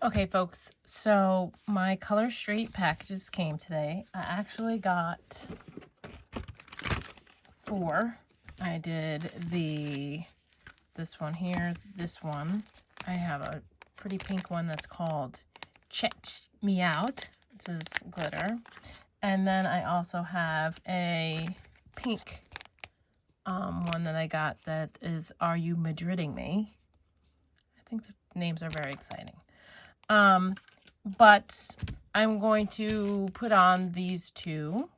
Okay, folks, so my Color Street packages came today. I actually got 4. I did this one here, this one. I have a pretty pink one that's called Check Me Out, which is glitter. And then I also have a pink one that I got that is Are You Madridding Me? I think the names are very exciting. But I'm going to put on these 2.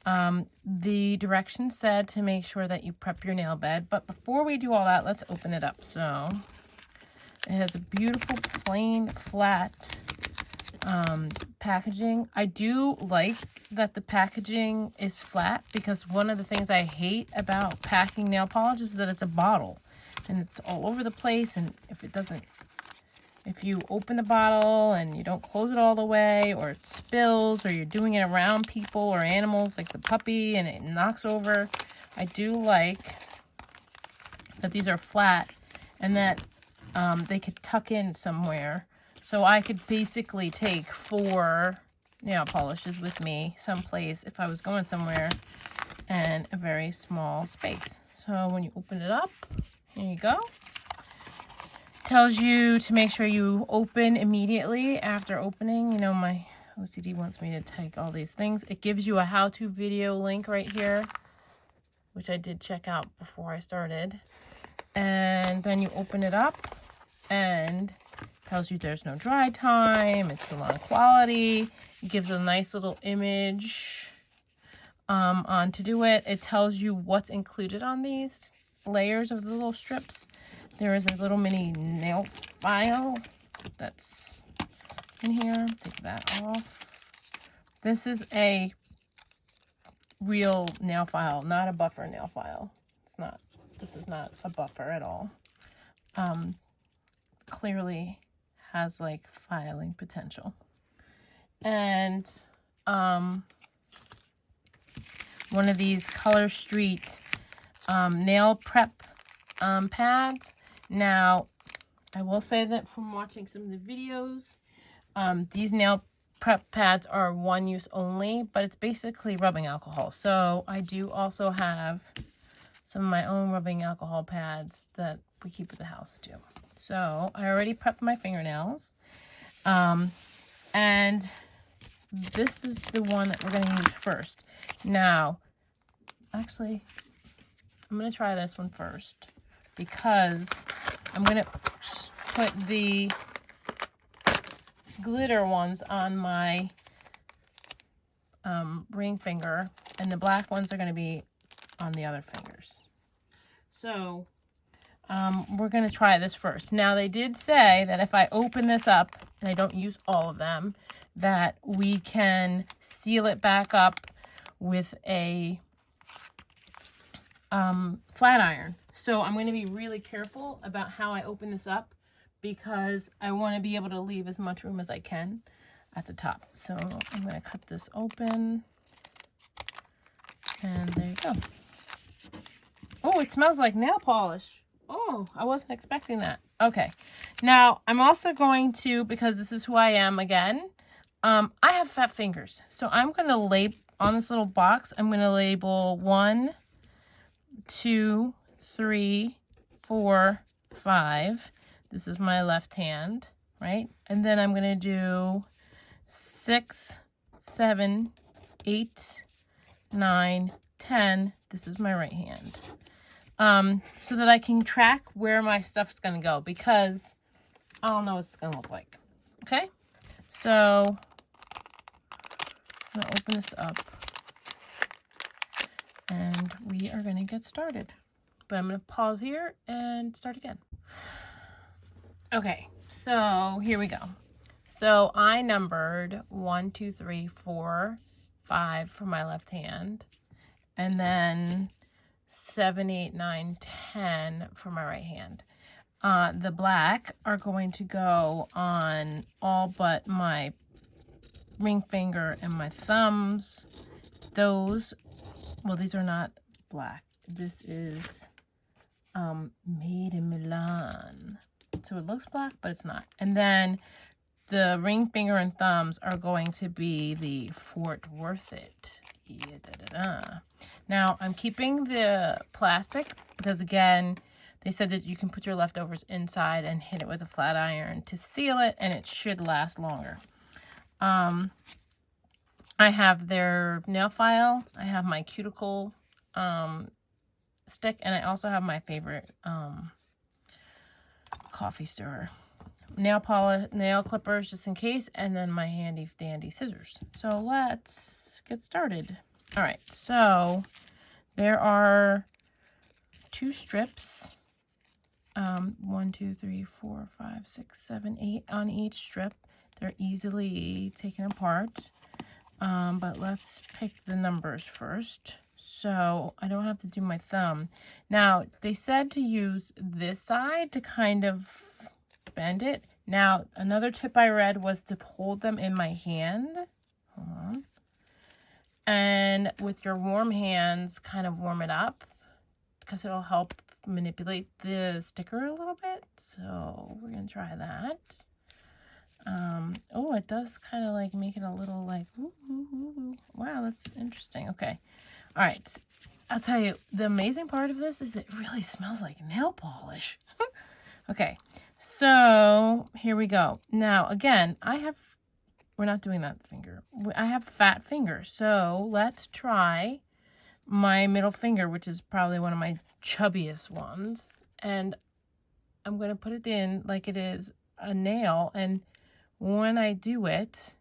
The directions said to make sure that you prep your nail bed, but before we do all that, let's open it up. So it has a beautiful plain flat packaging. I do like that the packaging is flat because one of the things I hate about packing nail polish is that it's a bottle and it's all over the place, and if you open the bottle and you don't close it all the way, or it spills, or you're doing it around people or animals like the puppy and it knocks over. I do like that these are flat and that they could tuck in somewhere. So I could basically take 4 nail polishes with me someplace if I was going somewhere in a very small space. So when you open it up, here you go. Tells you to make sure you open immediately after opening. You know, my OCD wants me to take all these things. It gives you a how-to video link right here, which I did check out before I started. And then you open it up and tells you there's no dry time, it's salon quality. It gives a nice little image on to do it. It tells you what's included on these layers of the little strips. There is a little mini nail file that's in here. Take that off. This is a real nail file, not a buffer nail file. This is not a buffer at all. Clearly has like filing potential. And one of these Color Street nail prep pads. Now, I will say that from watching some of the videos, these nail prep pads are one use only, but it's basically rubbing alcohol. So I do also have some of my own rubbing alcohol pads that we keep at the house too. So I already prepped my fingernails. And this is the one that we're going to use first. Now, actually, I'm going to try this one first because I'm going to put the glitter ones on my ring finger, and the black ones are going to be on the other fingers. So we're going to try this first. Now, they did say that if I open this up, and I don't use all of them, that we can seal it back up with a flat iron. So I'm going to be really careful about how I open this up because I want to be able to leave as much room as I can at the top. So I'm going to cut this open, and there you go. Oh, it smells like nail polish. Oh, I wasn't expecting that. Okay. Now, I'm also going to, because this is who I am again, I have fat fingers. So I'm going to label, on this little box, I'm going to label 1, 2, 3, 4, 5. This is my left hand, right? And then I'm going to do 6, 7, 8, 9, 10. This is my right hand. So that I can track where my stuff's going to go, because I don't know what it's going to look like. Okay? So I'm going to open this up and we are going to get started. But I'm going to pause here and start again. Okay, so here we go. So I numbered 1, 2, 3, 4, 5 for my left hand, and then 7, 8, 9, 10 for my right hand. The black are going to go on all but my ring finger and my thumbs. Those, well, these are not black. This is made in Milan. So it looks black, but it's not. And then The ring finger and thumbs are going to be the Fort Worth It. Yeah, da, da, da. Now, I'm keeping the plastic because, again, they said that you can put your leftovers inside and hit it with a flat iron to seal it, and it should last longer. I have their nail file. I have my cuticle stick, and I also have my favorite coffee stirrer. Nail polish, nail clippers just in case, and then my handy dandy scissors. So let's get started. All right, so there are 2 strips, 1, 2, 3, 4, 5, 6, 7, 8 on each strip. They're easily taken apart, but let's pick the numbers first so I don't have to do my thumb. Now, they said to use this side to kind of bend it. Now, another tip I read was to hold them in my hand. Hold on. And with your warm hands, kind of warm it up because it'll help manipulate the sticker a little bit. So we're going to try that. Oh, it does kind of like make it a little like, ooh, ooh, ooh. Wow, that's interesting. Okay. All right. I'll tell you, the amazing part of this is it really smells like nail polish. Okay. So here we go. Now, again, we're not doing that finger. I have fat fingers. So let's try my middle finger, which is probably one of my chubbiest ones. And I'm going to put it in like it is a nail. And when I do it,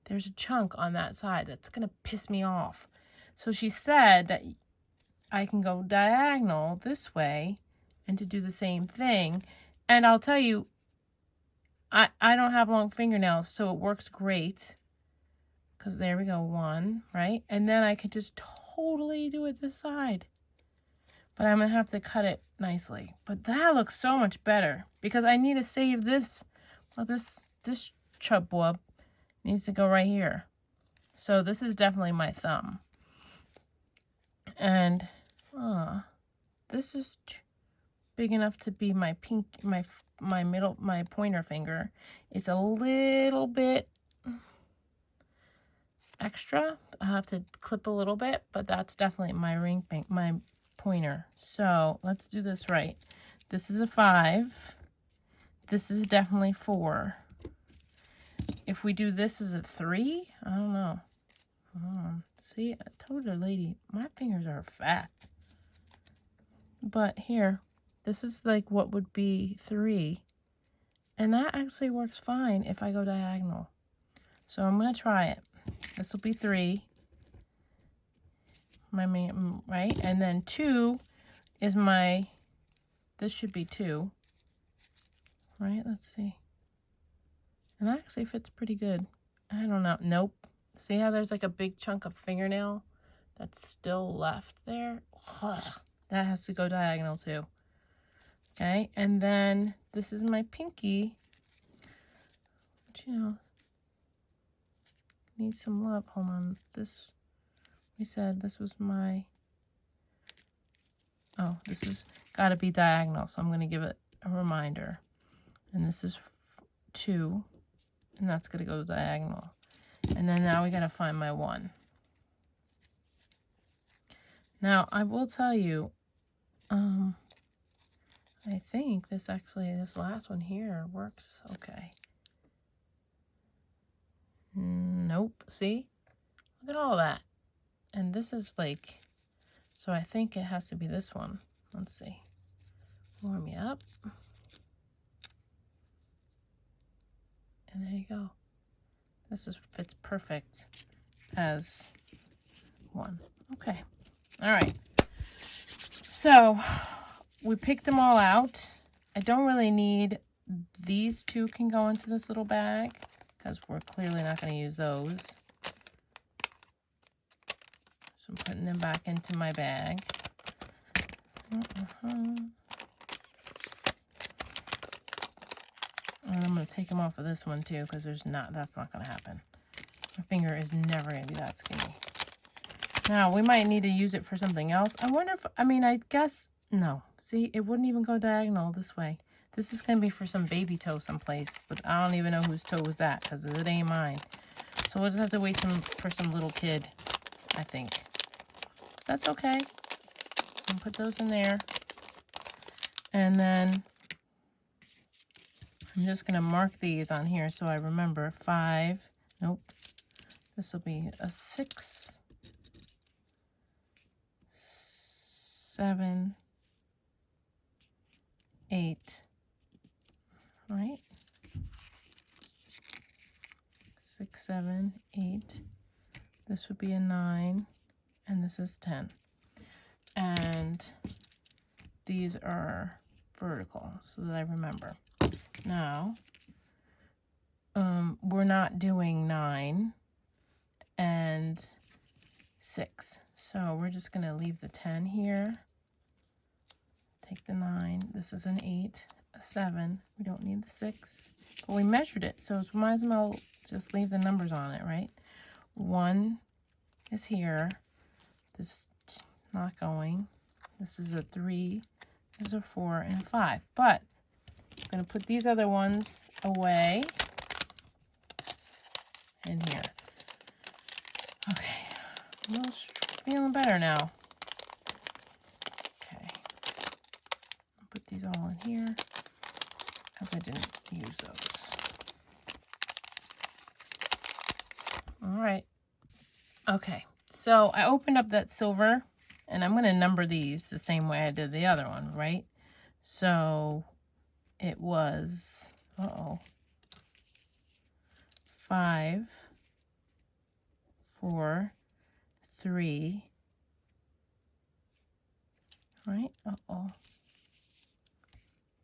there's a chunk on that side that's going to piss me off. So she said that I can go diagonal this way and to do the same thing. And I'll tell you, I don't have long fingernails, so it works great. Because there we go, 1, right? And then I could just totally do it this side. But I'm going to have to cut it nicely. But that looks so much better because I need to save this. Well, this chub wub needs to go right here. So this is definitely my thumb. And this is big enough to be my my pointer finger. It's a little bit extra. I have to clip a little bit, but that's definitely my pointer. So let's do this right. This is a 5. This is definitely 4. If we do this as a 3, I don't know. See, I told her, lady, my fingers are fat. But here, this is like what would be 3. And that actually works fine if I go diagonal. So I'm going to try it. This will be 3. My main, right? And then 2 is this should be 2. Right? Let's see. And that actually fits pretty good. I don't know. Nope. See how there's like a big chunk of fingernail that's still left there? Ugh. That has to go diagonal too. Okay, and then this is my pinky. But you know, needs some love. Hold on. We said this was my... Oh, this has got to be diagonal, so I'm going to give it a reminder. And this is 2, and that's going to go diagonal. And then now we got to find my 1. Now, I will tell you, I think this last one here works okay. Nope, see? Look at all that. And this is like, so I think it has to be this one. Let's see. Warm me up. And there you go. This fits perfect as 1. Okay. All right. So we picked them all out. I don't really need these 2 can go into this little bag because we're clearly not going to use those. So I'm putting them back into my bag. And I'm going to take them off of this one too because that's not going to happen. My finger is never going to be that skinny. Now, we might need to use it for something else. I wonder if, I guess, no. See, it wouldn't even go diagonal this way. This is going to be for some baby toe someplace, but I don't even know whose toe was that because it ain't mine. So we'll just have to wait for some little kid, I think. That's okay. I'll put those in there. And then I'm just going to mark these on here so I remember. 5. Nope. This will be a 6, 7, 8. Right? 6, 7, 8. This would be a 9, and this is 10. And these are vertical, so that I remember. Now, we're not doing 9 and 6, so we're just going to leave the 10 here. Take the 9. This is an 8, a 7. We don't need the 6, but we measured it, so we might as well just leave the numbers on it, right? 1 is here. This is not going. This is a 3. This is a 4 and a 5. But I'm going to put these other ones away in here. Okay. I'm feeling better now. Okay. I'll put these all in here because I didn't use those. All right. Okay. So I opened up that silver, and I'm going to number these the same way I did the other one, right? So it was, 5, 4, 3, right?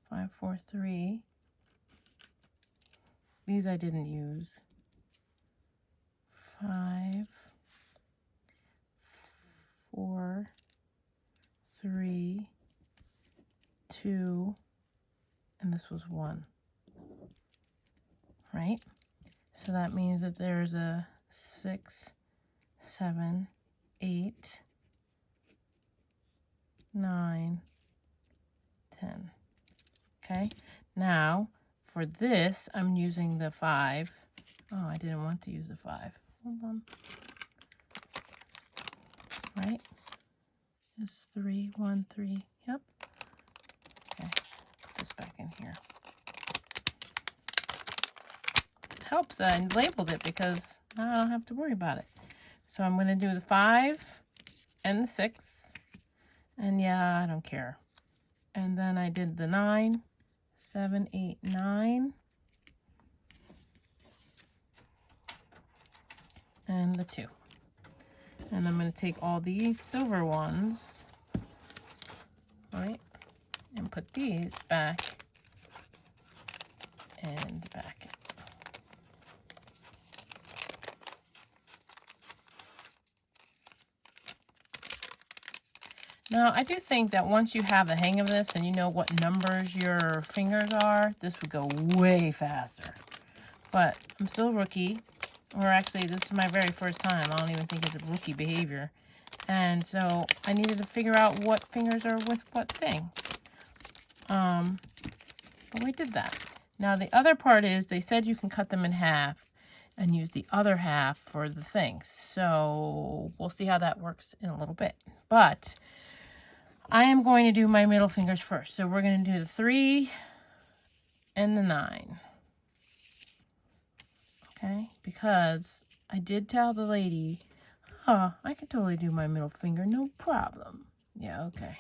5, 4, 3. These I didn't use. 5, 4, 3, 2, and this was 1, right? So that means that there's a 6, 7, 8, 9, 10. Okay, now for this, I'm using the 5. Oh, I didn't want to use the 5. Hold on. Right? It's 3, 1, 3. Yep. Okay, put this back in here. It helps I labeled it because now I don't have to worry about it. So I'm going to do the 5 and the 6. And yeah, I don't care. And then I did the 9, 7, 8, 9. And the 2. And I'm going to take all these silver ones, right, and put these back in the back. Now, I do think that once you have the hang of this and you know what numbers your fingers are, this would go way faster. But I'm still a rookie. Or actually, this is my very first time. I don't even think it's a rookie behavior. And so I needed to figure out what fingers are with what thing. But we did that. Now, the other part is they said you can cut them in half and use the other half for the thing. So we'll see how that works in a little bit. But I am going to do my middle fingers first. So we're going to do the 3 and the 9. Okay, because I did tell the lady, I can totally do my middle finger, no problem. Yeah, okay.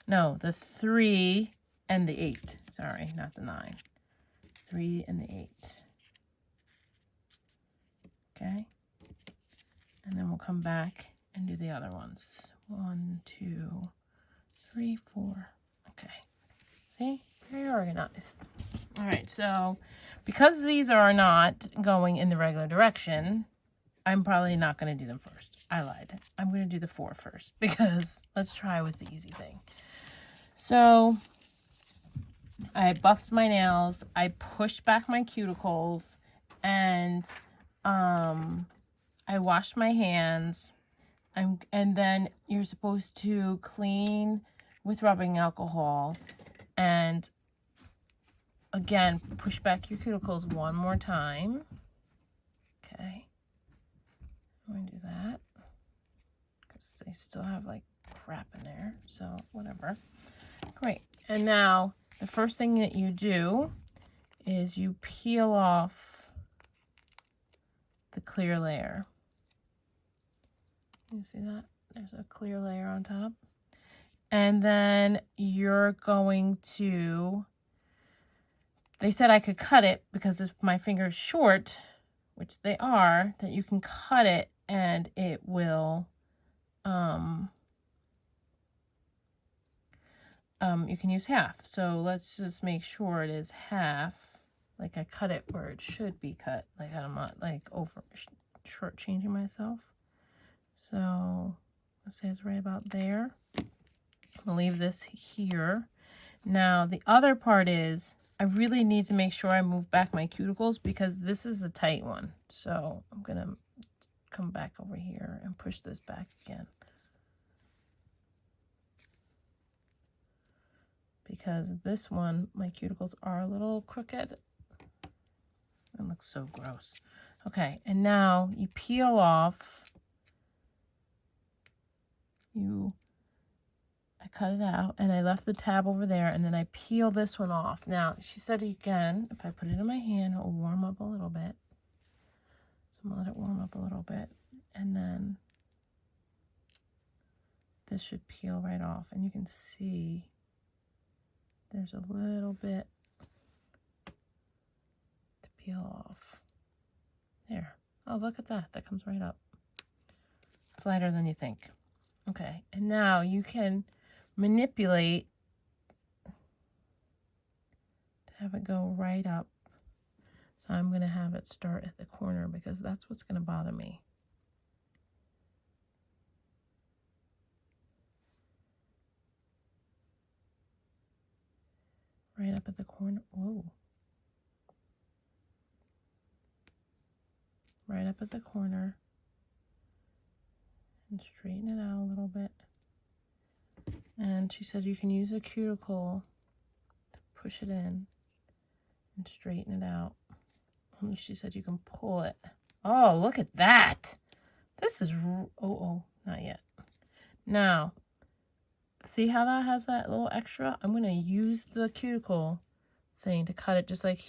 No, the 3 and the 8. Sorry, not the 9. 3 and the 8. Okay. And then we'll come back and do the other ones. 1, 2, 3, 4. Okay. See? Very organized. All right, so because these are not going in the regular direction, I'm probably not going to do them first. I lied. I'm going to do the 4 first because let's try with the easy thing. So I buffed my nails. I pushed back my cuticles, and I washed my hands. And then you're supposed to clean with rubbing alcohol. And again, push back your cuticles one more time. Okay. I'm going to do that because they still have like crap in there. So whatever. Great. And now the first thing that you do is you peel off the clear layer. You see that? There's a clear layer on top. And then you're going to, they said I could cut it because if my finger's short, which they are, that you can cut it and it will, you can use half. So let's just make sure it is half. Like I cut it where it should be cut. Like I'm not like over shortchanging myself. So let's say it's right about there. I'll leave this here. Now the other part is I really need to make sure I move back my cuticles because this is a tight one. So I'm gonna come back over here and push this back again. Because this one, my cuticles are a little crooked. It looks so gross. Okay, and now you peel off. I cut it out and I left the tab over there and then I peel this one off. Now, she said again, if I put it in my hand, it'll warm up a little bit. So I'm gonna let it warm up a little bit. And then this should peel right off. And you can see there's a little bit to peel off. There. Oh, look at that. That comes right up. It's lighter than you think. Okay. And now you can manipulate to have it go right up. So I'm going to have it start at the corner because that's what's going to bother me. Right up at the corner. Whoa. Right up at the corner. And straighten it out a little bit. And she said you can use a cuticle to push it in and straighten it out. And she said you can pull it. Oh, look at that. This is, oh, not yet. Now, see how that has that little extra? I'm going to use the cuticle thing to cut it just like,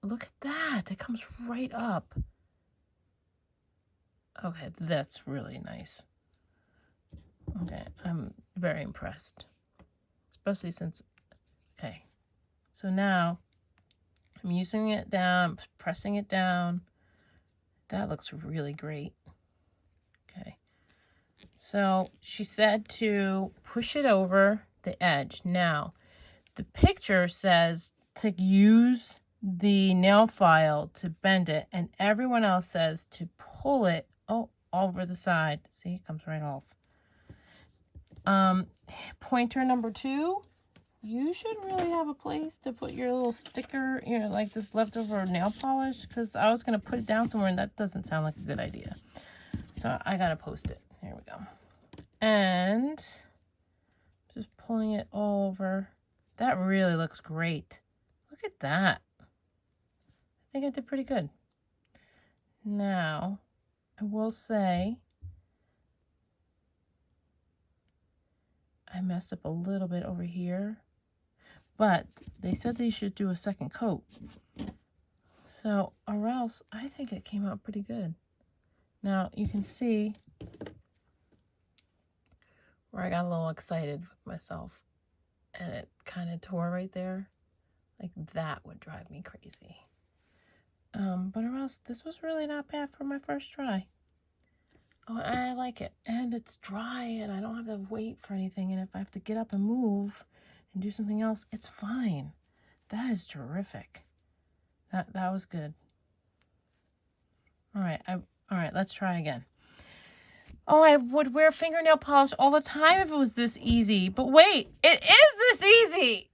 look at that. It comes right up. Okay, that's really nice. Okay, I'm very impressed. Especially since, okay. So now, I'm using it down, pressing it down. That looks really great. Okay. So she said to push it over the edge. Now, the picture says to use the nail file to bend it, and everyone else says to pull it over the side. See, it comes right off. Pointer number 2, you should really have a place to put your little sticker, you know, like this leftover nail polish, because I was going to put it down somewhere and that doesn't sound like a good idea. So I got to post it. Here we go. And just pulling it all over. That really looks great. Look at that. I think I did pretty good. Now, I will say I messed up a little bit over here, but they said they should do a second coat. So, or else, I think it came out pretty good. Now, you can see where I got a little excited with myself, and it kind of tore right there. Like, that would drive me crazy. But or else, this was really not bad for my first try. Oh, I like it. And it's dry, and I don't have to wait for anything. And if I have to get up and move and do something else, it's fine. That is terrific. That was good. All right, let's try again. Oh, I would wear fingernail polish all the time if it was this easy. But wait, it is this easy.